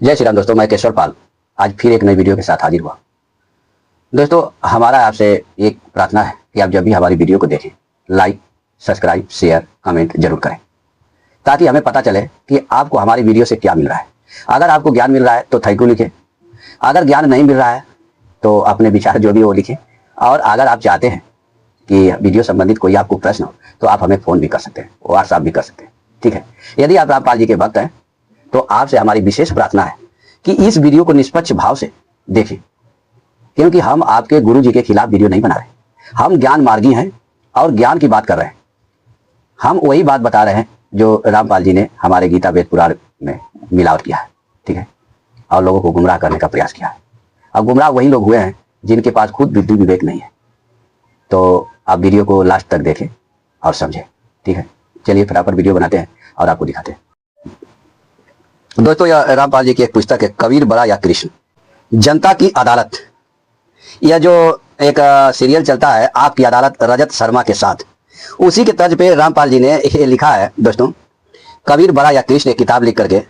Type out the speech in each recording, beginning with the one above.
जय श्री राम दोस्तों, मैं केशवर पाल आज फिर एक नई वीडियो के साथ हाजिर हुआ। दोस्तों, हमारा आपसे एक प्रार्थना है कि आप जब भी हमारी वीडियो को देखें, लाइक, सब्सक्राइब, शेयर, कमेंट जरूर करें, ताकि हमें पता चले कि आपको हमारी वीडियो से क्या मिल रहा है। अगर आपको ज्ञान मिल रहा है तो थैंक यू लिखें, अगर ज्ञान नहीं मिल रहा है तो अपने विचार जो भी वो लिखें। और अगर आप चाहते हैं कि वीडियो संबंधित कोई आपको प्रश्न हो तो आप हमें फ़ोन भी कर सकते हैं, व्हाट्सएप भी कर सकते हैं। ठीक है। यदि आप रामपाल जी के भक्त हैं तो आपसे हमारी विशेष प्रार्थना है कि इस वीडियो को निष्पक्ष भाव से देखें, क्योंकि हम आपके गुरु जी के खिलाफ वीडियो नहीं बना रहे। हम ज्ञान मार्गी हैं और ज्ञान की बात कर रहे हैं। हम वही बात बता रहे हैं जो रामपाल जी ने हमारे गीता वेद पुराण में मिलावट किया है। ठीक है। और लोगों को गुमराह करने का प्रयास किया है। अब गुमराह वही लोग हुए हैं जिनके पास खुद बुद्धि विवेक नहीं है। तो आप वीडियो को लास्ट तक देखें और समझें। ठीक है। चलिए फटाफट वीडियो बनाते हैं और आपको दिखाते हैं। दोस्तों, यह रामपाल जी की एक पुस्तक है, कबीर बड़ा या कृष्ण, जनता की अदालत। यह जो एक सीरियल चलता है आपकी अदालत रजत शर्मा के साथ, उसी के तर्ज पे रामपाल जी ने ये लिखा है। दोस्तों, कबीर बड़ा या कृष्ण एक किताब लिख करके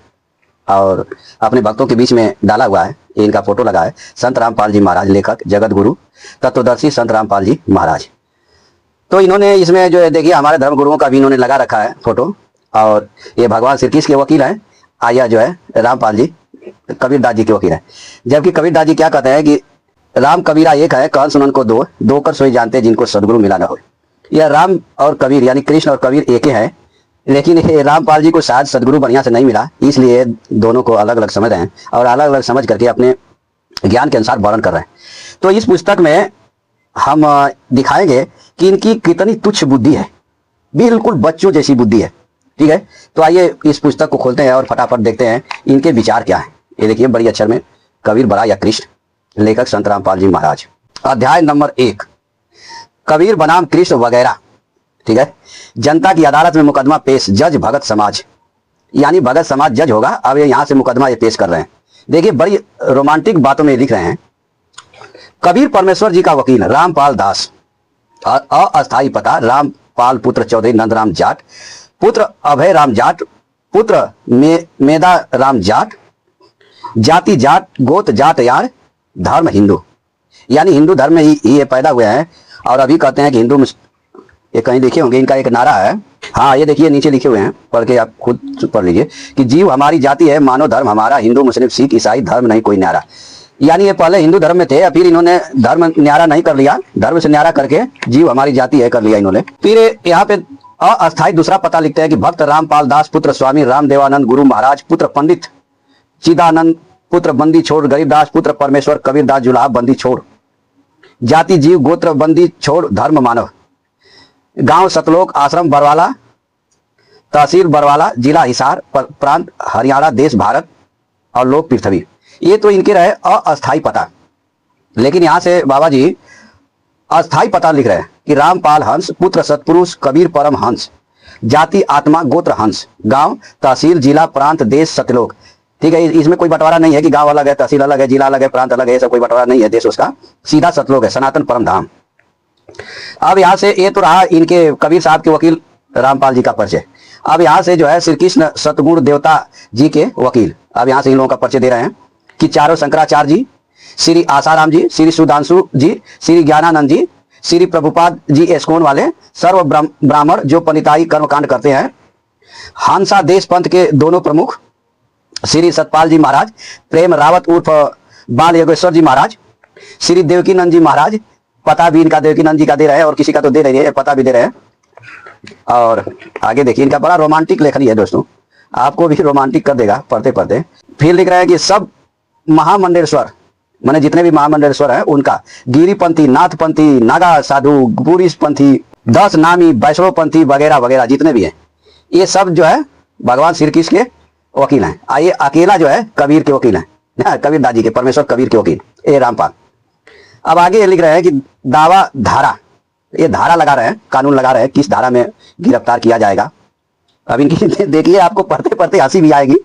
और अपने भक्तों के बीच में डाला हुआ है। इनका फोटो लगा है, संत रामपाल जी महाराज, लेखक जगत गुरु तत्वदर्शी संत रामपाल जी महाराज। तो इन्होंने इसमें जो है देखिए हमारे धर्म गुरुओं का भी इन्होंने लगा रखा है फोटो। और ये भगवान श्री कृष्ण के वकील हैं। आया जो है रामपाल जी कबीरदास जी के वकील है। जबकि कबीरदास जी क्या कहते हैं कि राम कबीरा एक है, कहन सुनन को दो, दो कर सोई जानते जिनको सदगुरु मिला न हो। यह राम और कबीर यानी कृष्ण और कबीर एक ही हैं, लेकिन रामपाल जी को शायद सदगुरु बढ़िया से नहीं मिला, इसलिए दोनों को अलग अलग समझ रहे हैं और अलग अलग समझ करके अपने ज्ञान के अनुसार वर्णन कर रहे हैं। तो इस पुस्तक में हम दिखाएंगे कि इनकी कितनी तुच्छ बुद्धि है, बिल्कुल बच्चों जैसी बुद्धि है। ठीक है। तो आइए इस पुस्तक को खोलते हैं और फटाफट देखते हैं इनके विचार क्या हैं। ये देखिए बड़ी अक्षर में, कबीर बड़ा या कृष्ण, लेखक संत रामपाल जी महाराज। अध्याय नंबर 1, कबीर बनाम कृष्ण वगैरह। ठीक है। जनता की अदालत में मुकदमा पेश, जज भगत समाज, यानी भगत समाज जज होगा। अब ये यहां से मुकदमा ये पेश कर रहे हैं। देखिए बड़ी रोमांटिक बातों में लिख रहे हैं। कबीर परमेश्वर जी का वकील रामपाल दास, अस्थाई पता रामपाल पुत्र चौधरी नंदराम जाट, पुत्र अभय राम जाट, पुत्र मेदा राम जाट, जाति जाट, गोत जाट यार, धर्म हिंदू, यानी हिंदू धर्म में ही ये पैदा हुए हैं। और अभी कहते हैं कि हिंदू, ये कहीं लिखे होंगे, इनका एक नारा है। हाँ, ये देखिए नीचे लिखे हुए हैं, पढ़ के आप खुद पढ़ लीजिए कि जीव हमारी जाति है, मानो धर्म हमारा, हिंदू मुस्लिम सिख ईसाई धर्म नहीं कोई न्यारा। यानी ये पहले हिंदू धर्म में थे, फिर इन्होंने धर्म न्यारा नहीं कर लिया, धर्म से न्यारा करके जीव हमारी जाति है कर लिया इन्होंने। फिर यहाँ पे अस्थाई दूसरा पता लिखते हैं कि भक्त रामपाल दास, पुत्र स्वामी रामदेवानंद गुरु महाराज, पुत्र पंडित चिदानंद, पुत्र बंदी छोड़ गरीबदास, पुत्र परमेश्वर कबीरदास जुलाब बंदी छोड़, जाति जीव गोत्र बंदी छोड़, धर्म मानव, गांव सतलोक, आश्रम बरवाला, तहसील बरवाला, जिला हिसार, प्रांत हरियाणा, देश भारत और लोक पृथ्वी। ये तो इनके रहे अस्थाई पता। लेकिन यहां से बाबा जी अस्थाई पता लिख रहे हैं कि रामपाल हंस, पुत्र सतपुरुष कबीर परम हंस, जाति आत्मा गोत्र हंस, गांव तहसील जिला प्रांत देश सतलोक। ठीक है। इसमें कोई बंटवारा नहीं है कि गांव अलग है, तहसील अलग है, जिला अलग है, प्रांत अलग है, सब कोई बंटवारा नहीं है। देश उसका सीधा सतलोक है, सनातन परम धाम। अब यहां से ये तो रहा इनके कबीर साहब के वकील रामपाल जी का परिचय। अब यहां से जो है श्री कृष्ण सतगुरु देवता जी के वकील, अब यहां से इन लोगों का परिचय दे रहे हैं कि चारों शंकराचार्य जी, श्री आसाराम जी, श्री सुधांशु जी, श्री ज्ञानानंद जी, श्री प्रभुपाद जी एस्कोन वाले, सर्व ब्राह्मण जो पंडिताई कर्मकांड करते हैं, हांसा देश पंथ के दोनों प्रमुख श्री सतपाल जी महाराज, प्रेम रावत उर्फ बाल योगेश्वर जी महाराज, श्री देवकीनंद जी महाराज। पता भी इनका देवकीनंद जी का दे रहे हैं और किसी का तो दे रहे हैं, पता भी दे रहे हैं। और आगे देखिए इनका बड़ा रोमांटिक लेखनी है दोस्तों, आपको भी रोमांटिक कर देगा पढ़ते पढ़ते। फिर लिख रहे हैं कि सब महामंडलेश्वर, माने जितने भी महामंडलेश्वर हैं उनका, गिरिपंथी, नाथपंथी, नागा साधु, पुरीशपंथी, 10 नामी वैष्णव पंथी वगैरह वगैरह जितने भी हैं, ये सब जो है भगवान श्री कृष्ण के वकील हैं। आइए अकेला जो है कबीर के वकील हैं, कबीर दादी के, परमेश्वर कबीर के वकील ए रामपाल। अब आगे लिख रहे हैं कि दावा धारा, ये धारा लगा रहे हैं, कानून लगा रहे हैं किस धारा में गिरफ्तार किया जाएगा। अब इनकी देखिए आपको पढ़ते पढ़ते हंसी भी आएगी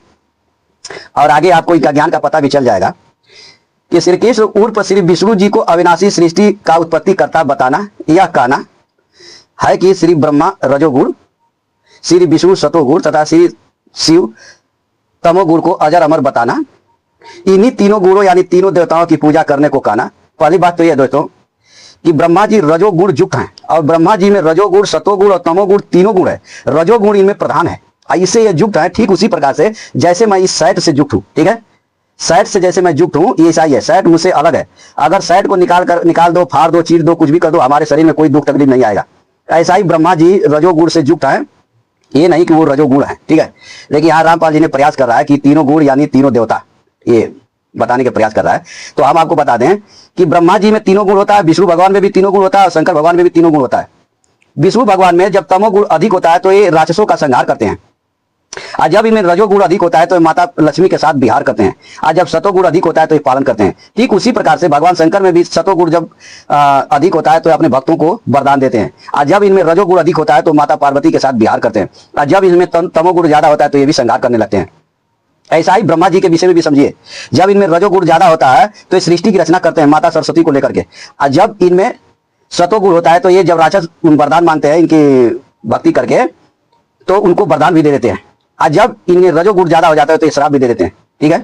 और आगे आपको इनका ज्ञान का पता भी चल जाएगा कि श्री कृष्ण उर्फ श्री विष्णु जी को अविनाशी सृष्टि का उत्पत्ति करता बताना, यह कहना है कि श्री ब्रह्मा रजोगुण, श्री विष्णु सतोगुण तथा श्री शिव तमोगुण को अजर अमर बताना, इन्हीं तीनों गुणों यानी तीनों देवताओं की पूजा करने को कहना। पहली बात तो यह दोस्तों कि ब्रह्मा जी रजोगुण युक्त हैं और ब्रह्मा जी में रजोगुण, सतोगुण और तमोगुण तीनों गुण है। रजोगुण इनमें प्रधान है, इससे ये युक्त है। ठीक उसी प्रकार से जैसे मैं इस सैट से युक्त हूं, ठीक है, सैट से जैसे मैं युक्त हूं, ये ऐसा ही है, सैट मुझसे अलग है। अगर सैट को निकाल दो, फाड़ दो, चीर दो, कुछ भी कर दो, हमारे शरीर में कोई दुख तकलीफ नहीं आएगा। ऐसा ही ब्रह्मा जी रजोगुण से युक्त है, ये नहीं कि वो रजोगुण है, ठीक है। लेकिन यहाँ रामपाल जी ने प्रयास कर रहा है कि तीनों गुण यानी तीनों देवता, ये बताने का प्रयास कर रहा है। तो हम आपको बता दें कि ब्रह्मा जी में तीनों गुण होता है, विष्णु भगवान में भी तीनों गुण होता है और शंकर भगवान में भी तीनों गुण होता है। विष्णु भगवान में जब तमोगुण अधिक होता है तो ये राक्षसों का संहार करते हैं, और जब इनमें रजोगुण अधिक होता है तो माता लक्ष्मी के साथ विहार करते हैं, और जब सतोगुण अधिक होता है तो ये पालन करते हैं। ठीक उसी प्रकार से भगवान शंकर में भी सतोगुण जब अधिक होता है तो अपने भक्तों को वरदान देते हैं, और जब इनमें रजोगुण अधिक होता है तो माता पार्वती के साथ विहार करते हैं, और जब इनमें तमोगुण ज्यादा होता है तो ये भी संहार करने लगते हैं। ऐसा ही ब्रह्मा जी के विषय में भी समझिए, जब इनमें रजोगुण ज्यादा होता है तो ये सृष्टि की रचना करते हैं माता सरस्वती को लेकर के, और जब इनमें सतोगुण होता है तो ये जब राक्षस वरदान मांगते हैं इनकी भक्ति करके तो उनको वरदान भी दे देते हैं, और जब इनमें रजोगुण ज्यादा हो जाता है तो ये श्राप भी दे देते हैं, ठीक है।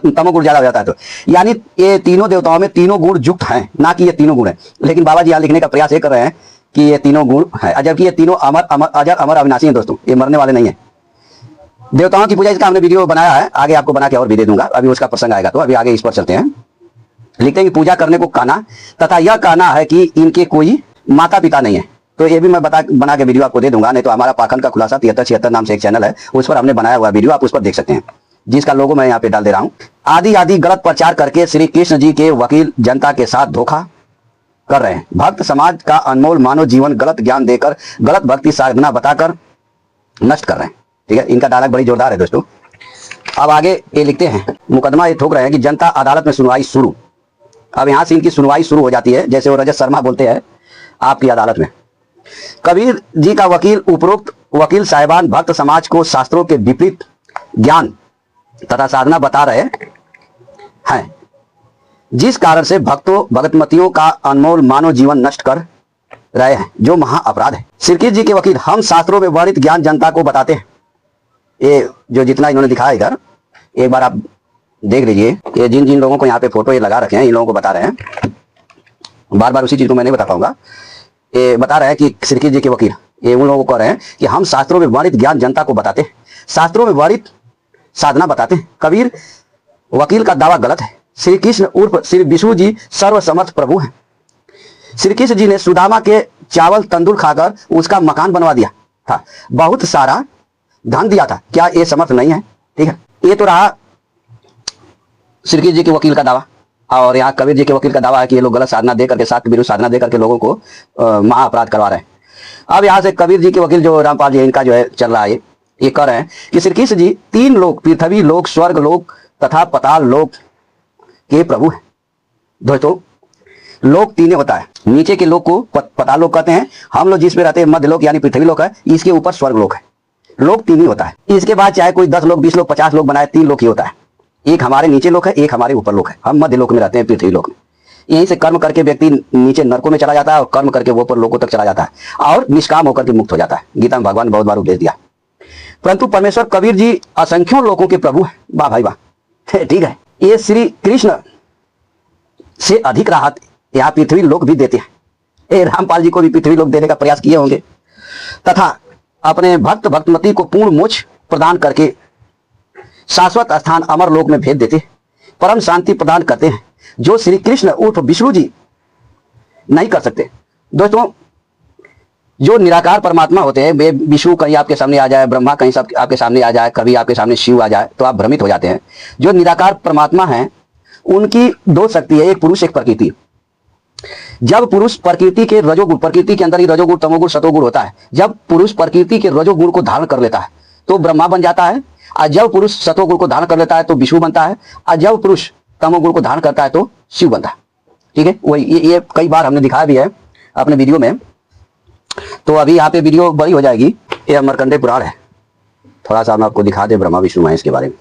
तमोगुण ज्यादा हो जाता है तो यानी ये तीनों देवताओं में तीनों गुण युक्त हैं, ना कि ये तीनों गुण है। लेकिन बाबा जी यहाँ लिखने का प्रयास ये कर रहे हैं कि ये तीनों गुण है, जबकि ये तीनों अजर अमर अविनाशी हैं दोस्तों, ये मरने वाले नहीं है। देवताओं की पूजा इसका हमने वीडियो बनाया है, आगे आपको बना के और भी दे दूंगा, अभी उसका प्रसंग आएगा तो अभी आगे इस पर चलते हैं। लिखते हैं कि पूजा करने को कहना तथा यह कहना है कि इनके कोई माता पिता नहीं है। तो ये भी मैं बना के वीडियो आपको दे दूंगा, नहीं तो हमारा पाखंड का खुलासा 7376 नाम से एक चैनल है, उस पर हमने बनाया हुआ वीडियो, आप उस पर देख सकते हैं, जिसका लोगो मैं यहाँ पे डाल दे रहा हूँ। आदि गलत प्रचार करके श्री कृष्ण जी के वकील जनता के साथ धोखा कर रहे हैं। भक्त समाज का अनमोल मानव जीवन गलत ज्ञान देकर, गलत भक्ति साधना बताकर नष्ट कर रहे हैं, ठीक है। इनका डायलॉग बड़ी जोरदार है दोस्तों। अब आगे ये लिखते हैं, मुकदमा ये ठोक रहे हैं कि जनता अदालत में सुनवाई शुरू। अब यहां से इनकी सुनवाई शुरू हो जाती है, जैसे वो रजत शर्मा बोलते हैं आपकी अदालत में। कबीर जी का वकील उपरोक्त वकील साहिबान भक्त समाज को शास्त्रों के विपरीत ज्ञान तथा साधना बता रहे हैं, जिस कारण से भक्तों भगतमतियों का अनमोल मानव जीवन नष्ट कर रहे हैं, जो महा अपराध है। श्री कृष्ण जी के वकील हम शास्त्रों में वर्णित ज्ञान जनता को बताते हैं। ये जो जितना इन्होंने दिखाया इधर एक बार आप देख लीजिए, ये जिन जिन लोगों को यहाँ पे फोटो ये लगा रखे हैं इन लोगों को बता रहे हैं, बार बार उसी चीज को मैं नहीं बता पाऊंगा। ये बता रहे हैं कि श्री कृष्ण जी के वकील ये उन लोगों को कह रहे हैं कि हम शास्त्रों में वर्णित ज्ञान जनता को बताते हैं, शास्त्रों में वर्णित साधना बताते हैं। कबीर वकील का दावा गलत है। श्री कृष्ण उर्फ श्री विष्णु जी सर्वसमर्थ प्रभु हैं। श्री कृष्ण जी ने सुदामा के चावल तंदूर खाकर उसका मकान बनवा दिया था, बहुत सारा धन दिया था, क्या ये समर्थ नहीं है? ठीक है, ये तो रहा श्री कृष्ण जी के वकील का दावा। और यहाँ कबीर जी के वकील का दावा है कि ये लोग गलत साधना दे करके, शास्त्र विरुद्ध साधना दे करके लोगों को महाअपराध करवा रहे हैं। अब यहाँ से कबीर जी के वकील जो रामपाल जी इनका जो है चल रहा है, ये कह रहे हैं कि श्री कृष्ण जी तीन लोक, पृथ्वी लोक, स्वर्ग लोक तथा पताल लोक के प्रभु हैं। दोस्तों लोक तीन होता है, नीचे के लोक को पताल लोक कहते हैं, हम लोग जिस पे रहते हैं मध्य लोक यानी पृथ्वी लोक है, इसके ऊपर स्वर्ग लोक है। लोक तीन ही होता है। इसके बाद चाहे कोई 10 लोग 20 लोग 50 लोग बनाए, 3 लोक ही होता है। एक हमारे नीचे लोक है, एक हमारे ऊपर लोक है। हम मध्य लोक में रहते हैं, पृथ्वी लोक में। यहीं से कर्म करके व्यक्ति नीचे नरकों में चला जाता है और कर्म करके वो ऊपर लोकों तक चला जाता है और निष्काम होकर के मुक्त हो जाता है। गीता में भगवान ने बहुत बार उपदेश दिया। परंतु परमेश्वर कबीर जी असंख्यों लोगों के प्रभु है। वाह भाई वाह, ठीक है। ये श्री कृष्ण से अधिक राहत यहाँ पृथ्वी लोक भी देते हैं। रामपाल जी को भी पृथ्वी लोक देने का प्रयास किए होंगे, तथा अपने भक्त भक्तमती को पूर्ण मोक्ष प्रदान करके शाश्वत स्थान अमर लोक में भेज देते हैं, परम शांति प्रदान करते हैं, जो श्री कृष्ण उर्फ विष्णु जी नहीं कर सकते। दोस्तों जो निराकार परमात्मा होते हैं, वे विष्णु कहीं आपके सामने आ जाए, ब्रह्मा कहीं सब आपके सामने आ जाए, कभी आपके सामने शिव आ जाए तो आप भ्रमित हो जाते हैं। जो निराकार परमात्मा हैं उनकी दो शक्ति है, एक पुरुष एक प्रकृति। जब पुरुष प्रकृति के रजोगुण, प्रकृति के अंदर ही रजोगुण तमोगुण सतोगुण होता है, जब पुरुष प्रकृति के रजोगुण को धारण कर लेता है तो ब्रह्मा बन जाता है, और जब पुरुष सतोगुण को धारण कर लेता है तो विष्णु बनता है, और जब पुरुष तमोगुण को धारण करता है तो शिव बनता है। ठीक है, वही ये कई बार हमने दिखाया भी है अपने वीडियो में। तो अभी यहाँ पे वीडियो बड़ी हो जाएगी। ये अमरकंडे पुराण है, थोड़ा सा हम आपको दिखा दे ब्रह्मा विष्णु महेश के बारे में।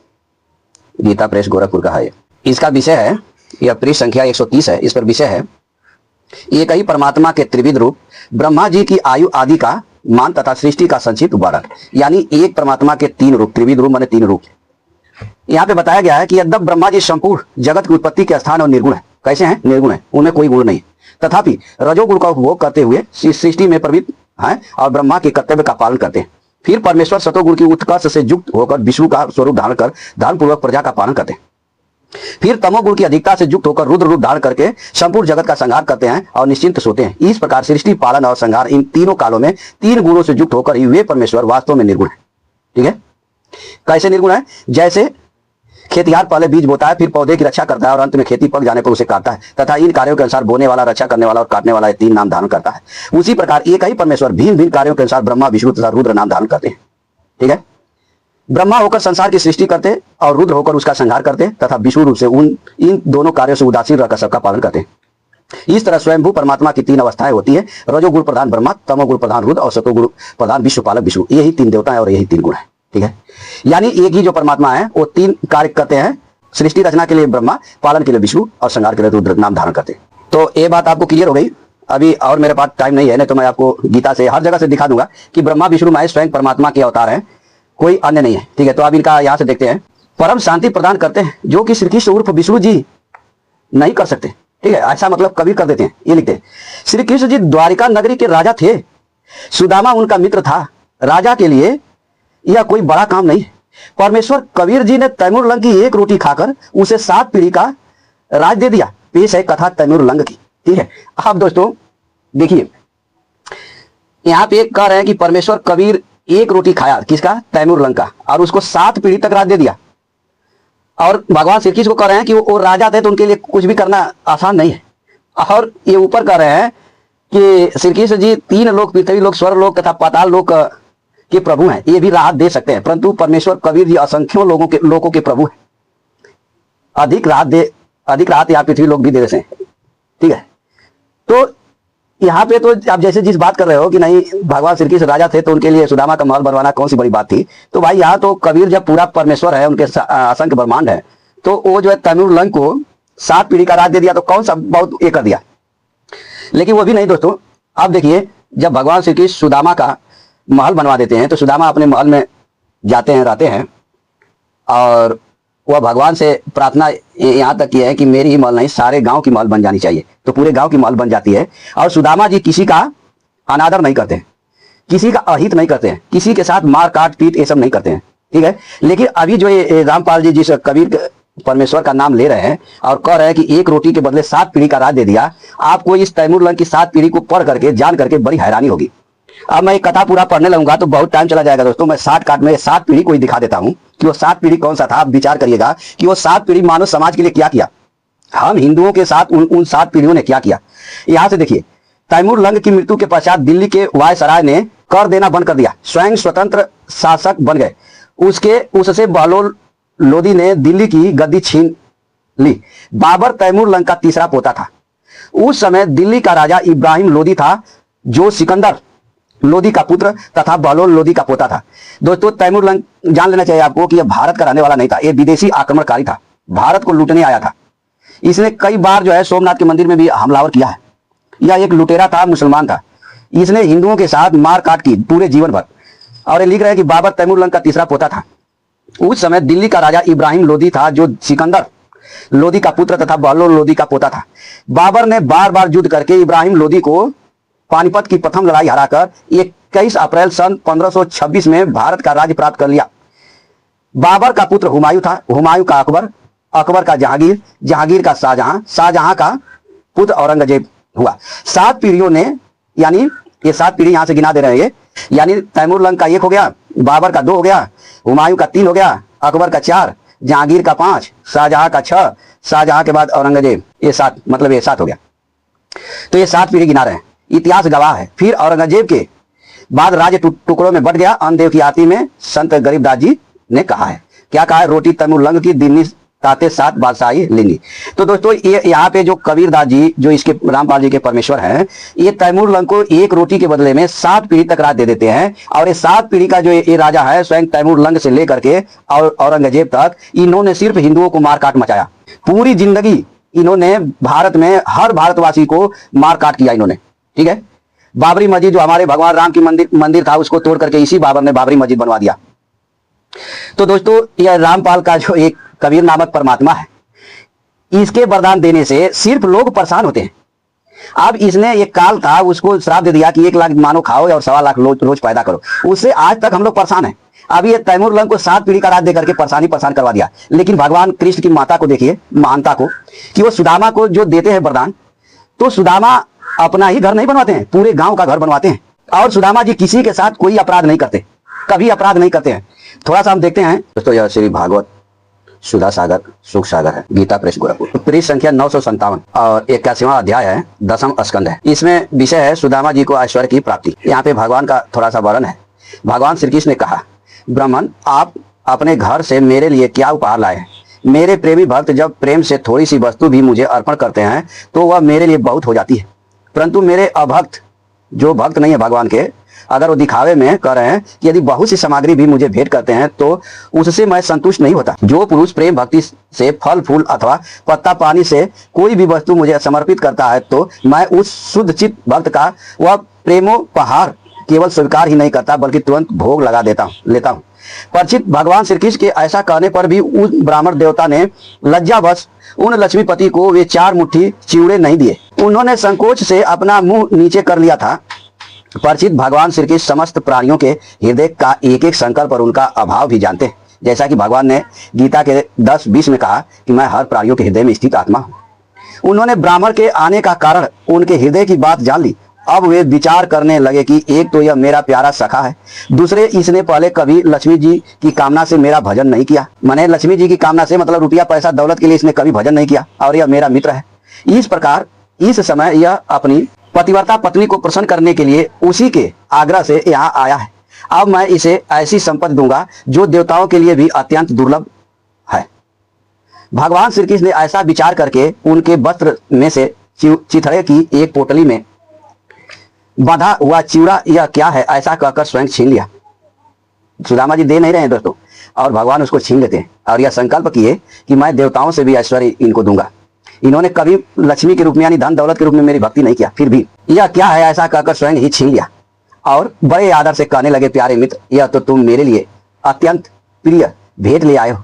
गीता प्रेस गोरखपुर का है, इसका विषय है, यह पृष्ठ संख्या 130 है। इस पर विषय है एक ही परमात्मा के त्रिविध रूप, ब्रह्मा जी की आयु आदि का मान तथा सृष्टि का संचित वर्णन। यानी एक परमात्मा के 3 रूप, त्रिविध रूप माने 3 रूप, यहाँ पे बताया गया है कि यद्यप ब्रह्मा जी संपूर्ण जगत की उत्पत्ति के स्थान और निर्गुण है। कैसे हैं? निर्गुण है, उनमें कोई गुण नहीं, तथापि रजोगुण का उपभोग करते हुए सृष्टि में प्रवृत्त हैं और ब्रह्मा के कर्तव्य का पालन करते हैं। फिर परमेश्वर सतोगुण की उत्कर्ष से युक्त होकर विष्णु का स्वरूप धारण कर धर्मपूर्वक प्रजा का पालन करते हैं। फिर तमोगुण की अधिकता से युक्त होकर रुद्र रूप धारण करके संपूर्ण जगत का संहार करते हैं और निश्चिंत सोते हैं। इस प्रकार सृष्टि, पालन और संहार, इन तीनों कालों में तीन गुणों से युक्त होकर ही वे परमेश्वर वास्तव में निर्गुण है। ठीक है, कैसे निर्गुण है? जैसे खेतिहार पहले बीज बोता है, फिर पौधे की रक्षा करता है और अंत में खेती पक जाने पर उसे काटता है, तथा इन कार्यों के अनुसार बोने वाला, रक्षा करने वाला और काटने वाला, ये तीन नाम धारण करता है। उसी प्रकार एक ही परमेश्वर भिन्न भिन्न कार्यों के अनुसार ब्रह्मा, विष्णु तथा रुद्र नाम धारण करते हैं। ठीक है, ब्रह्मा होकर संसार की सृष्टि करते और रुद्र होकर उसका संहार करते तथा विष्णु रूप से इन दोनों कार्यों से उदासीन रहकर सबका पालन करते हैं। इस तरह स्वयंभू परमात्मा की तीन अवस्थाएं होती है, रजोगुण प्रधान ब्रह्मा, तमोगुण प्रधान रुद्र और सतोगुण प्रधान विश्वपालक विष्णु। यही तीन देवता है और यही तीन गुण है। ठीक है, यानी एक ही जो परमात्मा है वो तीन कार्य करते हैं, सृष्टि रचना के लिए ब्रह्मा, पालन के लिए विष्णु और संहार के लिए रुद्र नाम धारण करते हैं। तो ये बात आपको क्लियर हो गई। अभी और मेरे पास टाइम नहीं है, नहीं तो मैं आपको गीता से हर जगह से दिखा दूंगा कि ब्रह्मा, विष्णु, महेश स्वयं परमात्मा के अवतार हैं, कोई अन्य नहीं है। ठीक है, तो अब इनका यहां से देखते हैं। परम शांति प्रदान करते हैं जो कि श्री कृष्ण उर्फ विष्णु जी नहीं कर सकते। ठीक है, ऐसा मतलब कबीर कर देते हैं। ये लिखते हैं, श्री कृष्ण जी द्वारिका नगरी के राजा थे, सुदामा उनका मित्र था। राजा के लिए यह कोई बड़ा काम नहीं है। परमेश्वर कबीर जी ने तैमूर लंग की एक रोटी खाकर उसे 7 पीढ़ी का राज दे दिया। पेश है कथा तैमूर लंग की। ठीक है, अब दोस्तों देखिए, यहां पे कह रहे हैं कि परमेश्वर कबीर एक रोटी खाया, किसका? तैमूर लंग का, और उसको 7 पीढ़ी तक राज दे दिया। और भगवान श्री कृष्ण को कह रहे हैं कि वो राजा थे तो उनके लिए कुछ भी करना आसान नहीं है। और ये ऊपर कह रहे हैं कि श्री कृष्ण जी 3 लोक, पृथ्वी लोक, स्वर्ग लोक तथा पाताल लोक के प्रभु हैं, ये भी राहत दे सकते हैं। परंतु परमेश्वर कबीर जी असंख्यों लोगों के प्रभु हैं, अधिक राहत या पृथ्वी लोक भी दे देते हैं। ठीक है, तो यहाँ पे तो आप जैसे जिस बात कर रहे हो कि नहीं भगवान श्री कृष्ण राजा थे तो उनके लिए सुदामा का महल बनवाना कौन सी बड़ी बात थी, तो भाई यहाँ तो कबीर जब पूरा परमेश्वर है, उनके असंख्य ब्रह्मांड है, तो वो जो है तैमूर लंग को 7 पीढ़ी का राज दे दिया, तो कौन सा बहुत ये कर दिया। लेकिन वो भी नहीं दोस्तों। आप देखिए, जब भगवान श्री कृष्ण सुदामा का महल बनवा देते हैं तो सुदामा अपने महल में जाते हैं, रहते हैं, और वह भगवान से प्रार्थना यहाँ तक की है कि मेरी ही महल नहीं, सारे गांव की महल बन जानी चाहिए। तो पूरे गांव की महल बन जाती है। और सुदामा जी किसी का अनादर नहीं करते हैं, किसी का अहित नहीं करते हैं, किसी के साथ मार काट पीट ये सब नहीं करते हैं। ठीक है, लेकिन अभी जो ये रामपाल जी जिस कबीर परमेश्वर का नाम ले रहे हैं और कह रहे हैं कि एक रोटी के बदले 7 पीढ़ी का राज दे दिया, आपको इस तैमूर लंग की 7 पीढ़ी को पढ़ करके, जान करके बड़ी हैरानी होगी। अब मैं कथा पूरा पढ़ने लगूंगा तो बहुत टाइम चला जाएगा दोस्तों। मैं 7 पीढ़ी को ही दिखा देता हूं कि वो 7 पीढ़ी कौन सा था। आप विचार करिएगा कि वो 7 पीढ़ी मानव समाज के लिए क्या किया, हम हिंदुओं के साथ उन 7 पीढ़ियों ने क्या किया। यहां से देखिए, तैमूर लंग की मृत्यु के पश्चात दिल्ली के वायसराय ने कर देना बंद कर दिया, स्वयं स्वतंत्र शासक बन गए। उससे बहलोल लोदी ने दिल्ली की गद्दी छीन ली। बाबर तैमूर लंग का तीसरा पोता था। उस समय दिल्ली का राजा इब्राहिम लोदी था, जो सिकंदर लोदी का पुत्र तथा बहलोल लोदी का पोता था। दोस्तों, तैमूर लंग जान लेना चाहिए आपको कि यह भारत का रहने वाला नहीं था, यह विदेशी आक्रमणकारी था, भारत को लूटने आया था। इसने कई बार जो है सोमनाथ के मंदिर में भी हमलावर किया है। यह एक लुटेरा था, मुसलमान था। इसने हिंदुओं के साथ मार काट की पूरे जीवन भर। और ये लिख रहे हैं कि बाबर तैमूर लंग का तीसरा पोता था। उस समय दिल्ली का राजा इब्राहिम लोदी था, जो सिकंदर लोदी का पुत्र तथा बहलोल लोदी का पोता था। बाबर ने बार बार युद्ध करके इब्राहिम लोदी को पानीपत की प्रथम लड़ाई हराकर 21 अप्रैल सन 1526 में भारत का राज्य प्राप्त कर लिया। बाबर का पुत्र हुमायूं था, हुमायूं का अकबर, अकबर का जहांगीर, जहांगीर का शाहजहां, शाहजहां का पुत्र औरंगजेब हुआ। 7 पीढ़ियों ने, यानी ये 7 पीढ़ी यहां से गिना दे रहे हैं, यानी तैमूर लंग का 1 हो गया, बाबर का 2 हो गया, हुमायूं का 3 हो गया, अकबर का 4, जहांगीर का 5, शाहजहां का 6, शाहजहां के बाद औरंगजेब, ये 7, मतलब ये 7 हो गया। तो ये 7 पीढ़ी गिना रहे हैं, इतिहास गवाह है। फिर औरंगजेब के बाद राज्य टुकड़ों में बट गया। अन्नदेव की आरती में संत गरीबदास जी ने कहा है, क्या कहा है? रोटी तैमूर लंग की दिन्नी ताते 7 बादशाही लेंगी। तो दोस्तों, ये यहाँ पे जो कबीरदास जी, जो इसके रामपाल जी के परमेश्वर हैं, ये तैमूर लंग को एक रोटी के बदले में 7 पीढ़ी तक राज दे देते हैं। और ये 7 पीढ़ी का जो ये राजा है, स्वयं तैमूर लंग से लेकर के और औरंगजेब तक, इन्होंने सिर्फ हिंदुओं को मार काट मचाया। पूरी जिंदगी इन्होंने भारत में हर भारतवासी को मार काट किया इन्होंने। ठीक है, बाबरी मस्जिद जो हमारे भगवान राम की मंदिर था, उसको तोड़ करके इसी बाबर ने बाबरी मस्जिद बनवा दिया। तो दोस्तों यह रामपाल का जो एक कबीर नामक परमात्मा है, इसके वरदान देने से सिर्फ लोग परेशान होते हैं। अब इसने एक काल था, उसको श्राप दे दिया कि 1 लाख मानो खाओ और 1.25 लाख रोज पैदा करो। उससे आज तक हम लोग परेशान हैं। अब ये तैमूर लंग को 7 पीढ़ी का राज दे करके परेशान करवा दिया। लेकिन भगवान कृष्ण की माता को देखिए, महानता को, कि वो सुदामा को जो देते हैं वरदान, तो सुदामा अपना ही घर नहीं बनवाते हैं, पूरे गांव का घर बनवाते हैं। और सुदामा जी किसी के साथ कोई अपराध नहीं करते, कभी अपराध नहीं करते हैं। थोड़ा सा हम देखते हैं दोस्तों। यह श्री भागवत सुधा सागर सुख सागर है, गीता प्रेस गोरखपुर, पृष्ठ संख्या 957 और 81वां अध्याय है, 10वां स्कंद है। इसमें विषय है सुदामा जी को ऐश्वर्य की प्राप्ति। यहाँ पे भगवान का थोड़ा सा वर्णन है। भगवान श्री कृष्ण ने कहा, ब्राह्मण आप अपने घर से मेरे लिए क्या उपहार लाए हैं? मेरे प्रेमी भक्त जब प्रेम से थोड़ी सी वस्तु भी मुझे अर्पण करते हैं तो वह मेरे लिए बहुत हो जाती है, परंतु मेरे अभक्त, जो भक्त नहीं है भगवान के, अगर वो दिखावे में कर रहे हैं कि यदि बहुत सी सामग्री भी मुझे भेंट करते हैं तो उससे मैं संतुष्ट नहीं होता। जो पुरुष प्रेम भक्ति से फल फूल अथवा पत्ता पानी से कोई भी वस्तु मुझे समर्पित करता है तो मैं उस शुद्ध चित्त भक्त का वह प्रेमोपहार केवल स्वीकार ही नहीं करता बल्कि तुरंत भोग लगा लेता हूँ। परिचित भगवान श्री कृष्ण के ऐसा कहने पर भी उस ब्राह्मण देवता ने लज्जावश उन लक्ष्मीपति को वे 4 मुट्ठी चिवड़े नहीं दिए। उन्होंने संकोच से अपना मुंह नीचे कर लिया था। परिचित भगवान श्री कृष्ण समस्त प्राणियों के हृदय का एक एक संकल्प और उनका अभाव भी जानते हैं। जैसा कि भगवान ने गीता के 10:20 में कहा कि मैं हर प्राणियों के हृदय में स्थित आत्मा हूँ। उन्होंने ब्राह्मण के आने का कारण उनके हृदय की बात जान ली। अब वे विचार करने लगे कि एक तो यह मेरा प्यारा सखा है, दूसरे इसने पहले कभी लक्ष्मी जी की कामना से मेरा भजन नहीं किया। मैंने लक्ष्मी जी की कामना से मतलब रुपया पैसा दौलत के लिए इसने कभी भजन नहीं किया, और यह मेरा मित्र है। इस प्रकार इस समय यह अपनी पतिव्रता पत्नी को प्रसन्न करने के लिए उसी के आग्रह से यहाँ आया है। अब मैं इसे ऐसी संपत्ति दूंगा जो देवताओं के लिए भी अत्यंत दुर्लभ है। भगवान श्री कृष्ण ने ऐसा विचार करके उनके वस्त्र में से चिथड़े की एक पोटली में बंधा हुआ चिवड़ा यह क्या है ऐसा कहकर स्वयं छीन लिया। सुदामा जी दे नहीं रहे हैं दोस्तों, और भगवान उसको छीन लेते हैं और यह संकल्प किए कि मैं देवताओं से भी ऐश्वर्य इनको दूंगा। इन्होंने कभी लक्ष्मी के रूप में यानी धन दौलत के रूप में मेरी भक्ति नहीं किया, फिर भी यह क्या है ऐसा कहकर स्वयं ही छीन लिया और बड़े आदर से कहने लगे, प्यारे मित्र, यह तो तुम मेरे लिए अत्यंत प्रिय भेंट ले आए हो।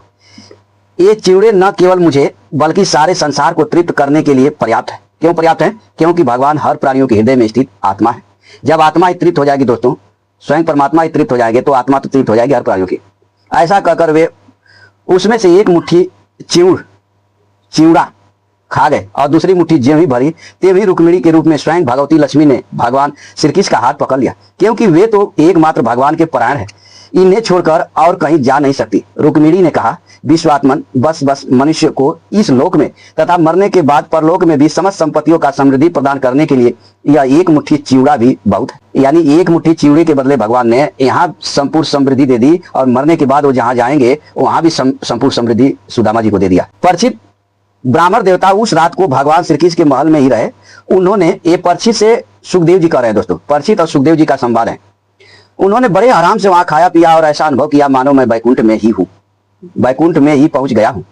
ये चिवड़े न केवल मुझे बल्कि सारे संसार को तृप्त करने के लिए पर्याप्त है। क्यों पर्याप्त है? क्योंकि भगवान हर प्राणियों के हृदय में स्थित आत्मा है। जब आत्मा ही तृप्त हो जाएगी दोस्तों, स्वयं परमात्मा ही तृप्त हो जाएंगे तो आत्मा तो तृप्त हो जाएगी हर प्राणियों की। ऐसा कहकर वे उसमें से एक मुट्ठी चिवड़ा खा गए और दूसरी मुट्ठी ज्यों ही भरी त्यों ही रुक्मिणी के रूप में स्वयं भगवती लक्ष्मी ने भगवान श्री कृष्ण का हाथ पकड़ लिया, क्योंकि वे तो एकमात्र भगवान के परायण है, इन्हें छोड़कर और कहीं जा नहीं सकती। रुक्मिणी ने कहा, विश्वात्मन, बस मनुष्य को इस लोक में तथा मरने के बाद परलोक में भी समस्त संपत्तियों का समृद्धि प्रदान करने के लिए यह एक मुट्ठी चिवड़ा भी बहुत है। यानी एक मुट्ठी चिवड़े के बदले भगवान ने यहाँ संपूर्ण समृद्धि दे दी और मरने के बाद वो जहाँ जाएंगे वहां भी संपूर्ण समृद्धि सुदामा जी को दे दिया। परिचित ब्राह्मण देवता उस रात को भगवान श्री कृष्ण के महल में ही रहे। उन्होंने ये परिचित से सुखदेव जी कह रहे हैं दोस्तों, परिचित और सुखदेव जी का संवाद है। उन्होंने बड़े आराम से वहां खाया पिया और ऐसा अनुभव किया मानो मैं बैकुंठ में ही हूँ, बैकुंठ में ही पहुंच गया हूँ।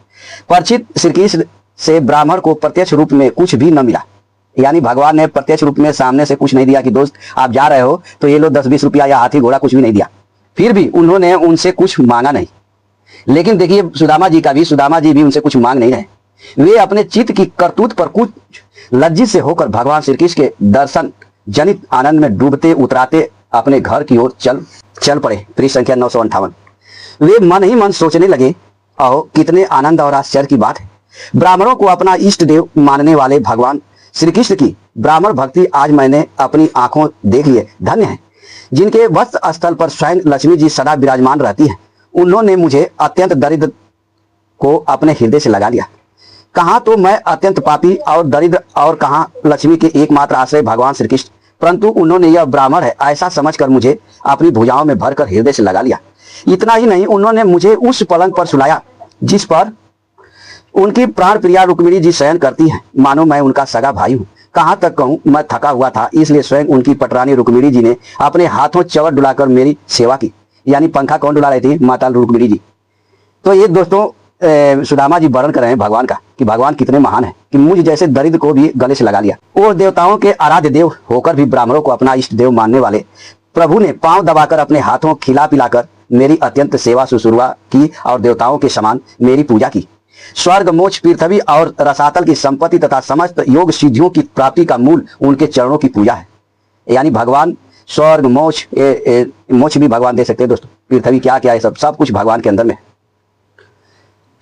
परिचित श्री कृष्ण से ब्राह्मण को प्रत्यक्ष रूप में कुछ भी न मिला, यानी भगवान ने प्रत्यक्ष रूप में सामने से कुछ नहीं दिया कि दोस्त आप जा रहे हो तो ये लो 10-20 रुपया या हाथी घोड़ा, कुछ भी नहीं दिया। फिर भी उन्होंने उनसे कुछ मांगा नहीं। लेकिन देखिए सुदामा जी भी उनसे कुछ मांग नहीं रहे। वे अपने चित्त की करतूत पर कुछ लज्जित से होकर भगवान श्री कृष्ण के दर्शन जनित आनंद में डूबते उतराते अपने घर की ओर चल पड़े। पृष्ठ संख्या 958। वे मन ही मन सोचने लगे, आओ कितने आनंद और आश्चर्य की बात है। ब्राह्मणों को अपना इष्ट देव मानने वाले भगवान श्री कृष्ण की ब्राह्मण भक्ति आज मैंने अपनी आंखों देख लिए। धन्य है जिनके वस्त्र स्थल पर स्वयं लक्ष्मी जी सदा विराजमान रहती है। उन्होंने मुझे अत्यंत दरिद्र को अपने हृदय से लगा लिया। कहाँ तो मैं अत्यंत पापी और दरिद्र और कहाँ लक्ष्मी के एकमात्र आश्रय भगवान श्री कृष्ण, परंतु उन्होंने यह ब्राह्मण है ऐसा समझकर मुझे अपनी भुजाओं में भरकर हृदय से लगा लिया। इतना ही नहीं, उन्होंने मुझे उस पलंग पर सुलाया जिस पर उनकी प्राण प्रिया रुक्मिणी जी शयन करती है, मानो मैं उनका सगा भाई हूँ। कहाँ तक कहूँ, मैं थका हुआ था, इसलिए स्वयं उनकी पटरानी रुक्मिणी जी ने अपने हाथों चवर डुलाकर मेरी सेवा की। यानी पंखा कौन डुला रही थी? माता रुक्मिणी जी। तो ये दोस्तों सुदामा जी वर्णन कर रहे हैं भगवान का कि भगवान कितने महान है कि मुझ जैसे दरिद्र को भी गले से लगा लिया। और देवताओं के आराध्य देव होकर भी ब्राह्मणों को अपना इष्ट देव मानने वाले प्रभु ने पांव दबाकर अपने हाथों खिला पिलाकर मेरी अत्यंत सेवा शुश्रूषा की और देवताओं के समान मेरी पूजा की। स्वर्ग मोक्ष पृथ्वी और रसातल की संपत्ति तथा समस्त योग सिद्धियों की प्राप्ति का मूल उनके चरणों की पूजा है। यानी भगवान स्वर्ग मोक्ष मोक्ष भी भगवान दे सकते हैं दोस्तों, पृथ्वी क्या क्या है सब कुछ भगवान के अंदर में।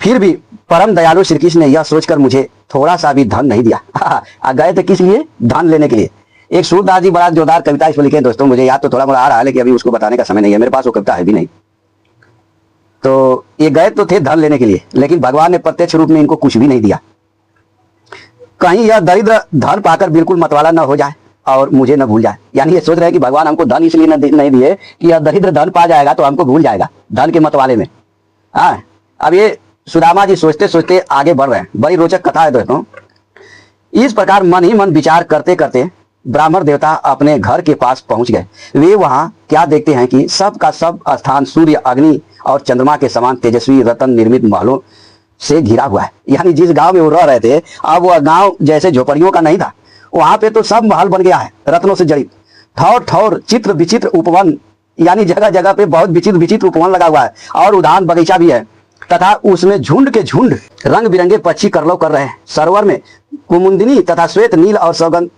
फिर भी परम दयालु श्री कृष्ण ने यह सोचकर मुझे थोड़ा सा भी धन नहीं दिया। गए थे किस लिए? धन लेने के लिए। एक सूरदास जी बड़ा जोरदार कविता इस पर लिखे दोस्तों, मुझे याद तो थोड़ा मोड़ा आ रहा है लेकिन अभी उसको बताने का समय नहीं है, मेरे पास वो कविता है भी नहीं। तो ये गए तो थे धन लेने के लिए, लेकिन भगवान ने प्रत्यक्ष रूप में इनको कुछ भी नहीं दिया। कहीं यह दरिद्र धन पाकर बिल्कुल मतवाला न हो जाए और मुझे न भूल जाए। यानी ये सोच रहे हैं कि भगवान हमको धन इसलिए नहीं दिए कि यह दरिद्र धन पा जाएगा तो हमको भूल जाएगा धन के मतवाले में। हाँ, अब ये सुदामा जी सोचते सोचते आगे बढ़ रहे हैं। बड़ी रोचक कथा है दोस्तों। इस प्रकार मन ही मन विचार करते करते ब्राह्मण देवता अपने घर के पास पहुंच गए। वे वहां क्या देखते हैं कि सब का सब स्थान सूर्य अग्नि और चंद्रमा के समान तेजस्वी रत्न निर्मित महलों से घिरा हुआ है। यानी जिस गांव में वो रह रहे थे, अब वह गांव जैसे झोपड़ियों का नहीं था, वहां पे तो सब महल बन गया है रत्नों से जड़ित। ठौर ठौर चित्र विचित्र उपवन, यानी जगह जगह पे बहुत विचित्र विचित्र उपवन लगा हुआ है और उद्यान बगीचा भी है, तथा उसमें झुंड के झुंड रंग बिरंगे पक्षी करलव कर रहे हैं। सरोवर में कुमुदिनी तथा श्वेत नील और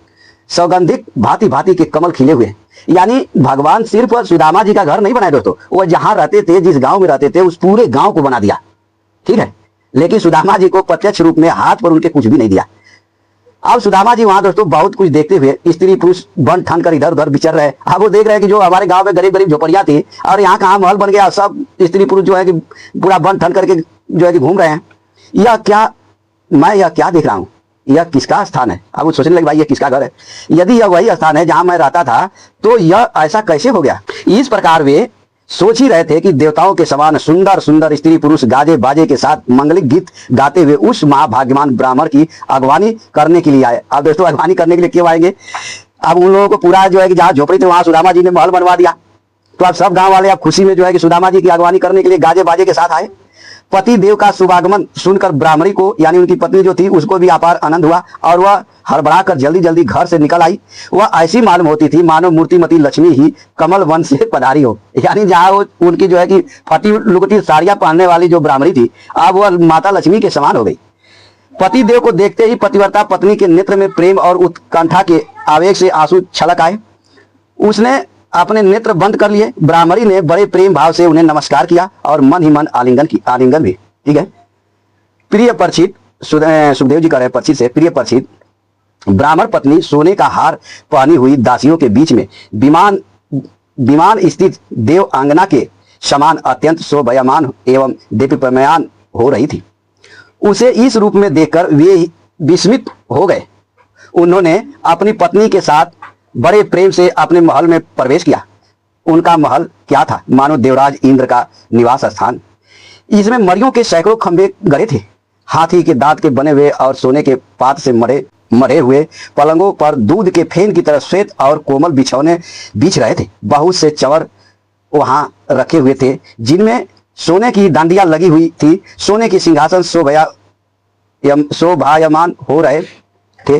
सौगंधिक भांति भांति के कमल खिले हुए। यानी भगवान सिर्फ सुदामा जी का घर नहीं बनाए दोस्तों, वो जहां रहते थे, जिस गांव में रहते थे, उस पूरे गांव को बना दिया। ठीक है, लेकिन सुदामा जी को प्रत्यक्ष रूप में हाथ पर उनके कुछ भी नहीं दिया। अब सुदामा जी वहां दोस्तों बहुत कुछ देखते हुए स्त्री पुरुष बन ठन कर इधर उधर विचर रहे। अब वो देख रहे हैं कि जो हमारे गांव में गरीब गरीब झोपड़ियां थी और यहाँ कहाँ महल बन गया, सब स्त्री पुरुष जो है कि पूरा बन ठन करके जो है कि घूम रहे हैं। यह क्या देख रहा हूँ, यह किसका स्थान है? अब वो सोचने लगे भाई ये किसका घर है? यदि यह वही स्थान है जहां मैं रहता था तो यह ऐसा कैसे हो गया? इस प्रकार वे सोच ही रहे थे कि देवताओं के समान सुंदर सुंदर स्त्री पुरुष गाजे बाजे के साथ मंगलिक गीत गाते हुए उस महाभाग्यवान ब्राह्मण की अगवानी करने के लिए आए। अब दोस्तों अगवानी करने के लिए क्यों आएंगे? अब उन लोगों को पूरा जो है कि जहां झोपड़ी थे वहां सुदामा जी ने महल बनवा दिया, तो अब सब गांव वाले अब खुशी में जो है कि सुदामा जी की अगवानी करने के लिए गाजे बाजे के साथ आए। पति देव का शुभागमन सुनकर ब्राह्मणी को, यानी उनकी पत्नी जो थी, उसको भी अपार आनंद हुआ और वह हड़बड़ाकर जल्दी जल्दी घर से निकल आई। वह ऐसी मालूम होती थी मानो मूर्तिमती लक्ष्मी ही कमल वन से पधारी हो। यानी जहां वो उनकी जो है कि फटी लुकटी साड़ियां पहनने वाली जो ब्राह्मणी थी, अब वह माता लक्ष्मी के समान हो गई। पति देव को देखते ही पतिव्रता पत्नी के नेत्र में प्रेम और उत्कंठा के आवेग से आंसू छलक आए। उसने अपने नेत्र बंद कर लिए। ब्राह्मणी ने बड़े प्रेम भाव से उन्हें नमस्कार किया और मन ही मन आलिंगन भी। ठीक है। प्रिय परीक्षित, सुखदेव जी कह रहे परीक्षित से, प्रिय परीक्षित, ब्राह्मण पत्नी सोने का हार पहनी हुई दासियों के बीच में विमान स्थित देव आंगना के समान अत्यंत शोभायमान एवं दीप्यमान हो रही थी। उसे इस रूप में देखकर वे विस्मित हो गए। उन्होंने अपनी पत्नी के साथ बड़े प्रेम से अपने महल में प्रवेश किया। उनका महल क्या था? मानो देवराज इंद्र का निवास स्थान। इसमें मड़ियों के सैकड़ों खंभे गड़े थे। हाथी के दांत के बने हुए और सोने के पात से मरे हुए पलंगों पर दूध के फेन की तरह श्वेत और कोमल बिछौने बिछ रहे थे। बहुत से चवर वहां रखे हुए थे जिनमें सोने की डांडियां लगी हुई थी। सोने की सिंहासन शोभायमान हो रहे थे।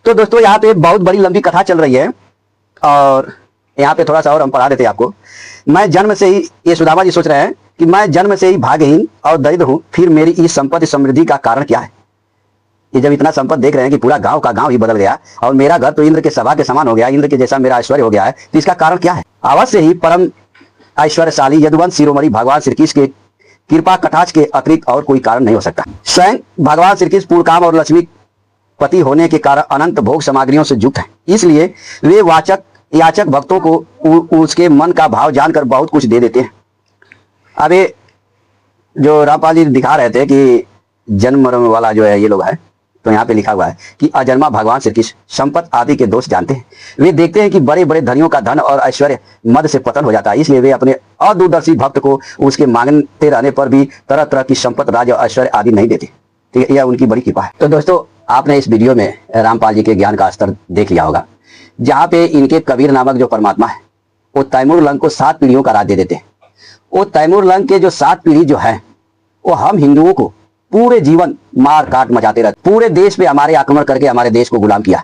तो दोस्तों यहाँ पे बहुत बड़ी लंबी कथा चल रही है और यहाँ पे थोड़ा सा और हम पढ़ा देते हैं आपको। मैं जन्म से ही, ये सुदामा जी सोच रहे हैं कि मैं जन्म से ही भाग्यहीन और दरिद्र हूं, फिर मेरी इस संपत्ति समृद्धि का कारण क्या है? ये जब इतना संपत्ति देख रहे हैं कि पूरा गांव का गांव ही बदल गया और मेरा घर तो इंद्र के सभा के समान हो गया, इंद्र के जैसा मेरा ऐश्वर्य हो गया है, तो इसका कारण क्या है? अवश्य ही परम ऐश्वर्यशाली यदुवंश शिरोमणि भगवान श्री कृष्ण के कृपा कटाक्ष के अतिरिक्त और कोई कारण नहीं हो सकता। स्वयं भगवान श्री कृष्ण पूर्ण काम और लक्ष्मी पति होने के कारण अनंत भोग सामग्रियों से युक्त है। इसलिए वे याचक भक्तों को उसके मन का भाव जानकर बहुत कुछ दे देते हैं। अब ये जो रामपाल जी दिखा रहे थे कि जन्म मरण वाला जो है ये लोग है, तो यहाँ पे लिखा हुआ है कि अजन्मा भगवान श्री कृष्ण संपत्ति आदि के दोष जानते हैं। वे देखते हैं कि बड़े बड़े धनियों का धन और ऐश्वर्य मद से पतन हो जाता है, इसलिए वे अपने अदूरदर्शी भक्त को उसके मांगते रहने पर भी तरह तरह की संपत्ति, राज और ऐश्वर्य आदि नहीं देते। ठीक है, यह उनकी बड़ी कृपा है। तो दोस्तों आपने इस वीडियो में रामपाल जी के ज्ञान का स्तर देख लिया होगा, जहाँ पे इनके कबीर नामक जो परमात्मा है वो तैमूर लंग को 7 पीढ़ियों का राज दे देते हैं। वो तैमूर लंग के जो 7 पीढ़ी जो है वो हम हिंदुओं को पूरे जीवन मार काट मचाते रहते। पूरे देश पे हमारे आक्रमण करके हमारे देश को गुलाम किया।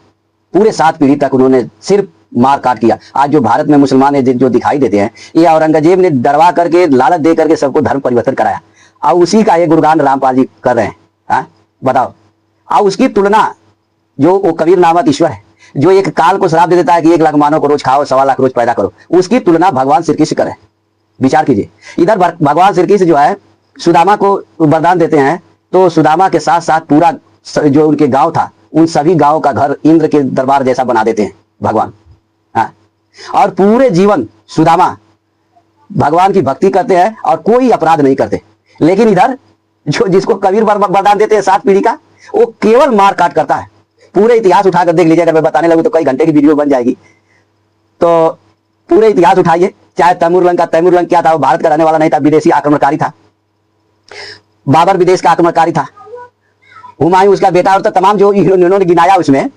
पूरे 7 पीढ़ी तक उन्होंने सिर्फ मार काट किया। आज जो भारत में मुसलमान है जो दिखाई देते हैं, ये औरंगजेब ने डरवा करके, लालच दे करके सबको धर्म परिवर्तन कराया, और उसी का ये गुणगान रामपाल जी कर रहे हैं। हाँ बताओ। और उसकी तुलना जो वो कबीर नामक ईश्वर है, जो एक काल को श्राप दे देता है कि 1 लाख मानव को रोज खाओ, 1.25 लाख रोज पैदा करो, उसकी तुलना भगवान श्री कृष्ण करें। विचार कीजिए। इधर भगवान श्री कृष्ण जो है सुदामा को वरदान देते हैं, तो सुदामा के साथ साथ पूरा जो उनके गांव था, उन सभी गांव का घर इंद्र के दरबार जैसा बना देते हैं भगवान। हाँ। और पूरे जीवन सुदामा भगवान की भक्ति करते हैं और कोई अपराध नहीं करते। लेकिन इधर जो जिसको कबीर वरदान देते हैं 7 पीढ़ी का, वो केवल मार काट करता है। पूरे इतिहास उठाकर देख लीजिए, अगर मैं बताने लगूं तो कई घंटे की वीडियो बन जाएगी। तो पूरे इतिहास उठाइए, चाहे तैमूर लंग क्या था, वो भारत का रहने वाला नहीं था, विदेशी आक्रमणकारी था। बाबर विदेश का आक्रमणकारी था। हुमायूं उसका बेटा, और तो तमाम जो इन्होंने गिनाया उसमें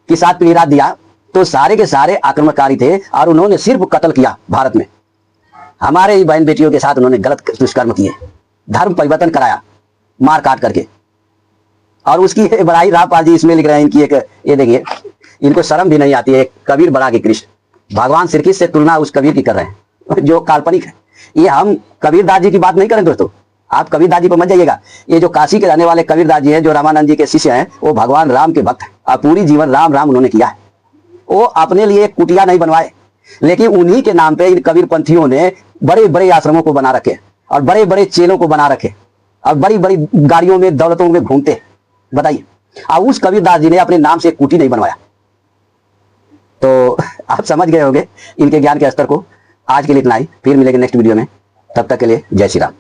कि 7 पीढ़ी राज दिया, तो सारे के सारे आक्रमणकारी थे, और उन्होंने सिर्फ कत्ल किया भारत में। हमारे ही बहन बेटियों के साथ उन्होंने गलत दुष्कर्म किए, धर्म परिवर्तन कराया मार काट करके। और उसकी बड़ाई रामपाल जी इसमें लिख रहे हैं, इनकी एक, ये देखिए, इनको शर्म भी नहीं आती है। कबीर बड़ा के कृष्ण, भगवान श्री कृष्ण से तुलना उस कबीर की कर रहे हैं जो काल्पनिक है। ये हम कबीरदास जी की बात नहीं करें दोस्तों, आप कबीरदास जी पर मत जाइएगा। ये जो काशी के रहने वाले कबीरदास जी हैं, जो रामानंद जी के शिष्य हैं, वो भगवान राम के भक्त हैं, और पूरी जीवन राम राम उन्होंने किया है। वो अपने लिए कुटिया नहीं बनवाए, लेकिन उन्हीं के नाम पे इन कबीर पंथियों ने बड़े बड़े आश्रमों को बना रखे, और बड़े बड़े चेलों को बना रखे, और बड़ी बड़ी गाड़ियों में, दौलतों में घूमते। बताइए। और उस कबीरदास जी ने अपने नाम से कुटी नहीं बनवाया। तो आप समझ गए होंगे इनके ज्ञान के स्तर को। आज के लिए इतना ही, फिर मिलेंगे नेक्स्ट वीडियो में। तब तक के लिए जय श्री राम।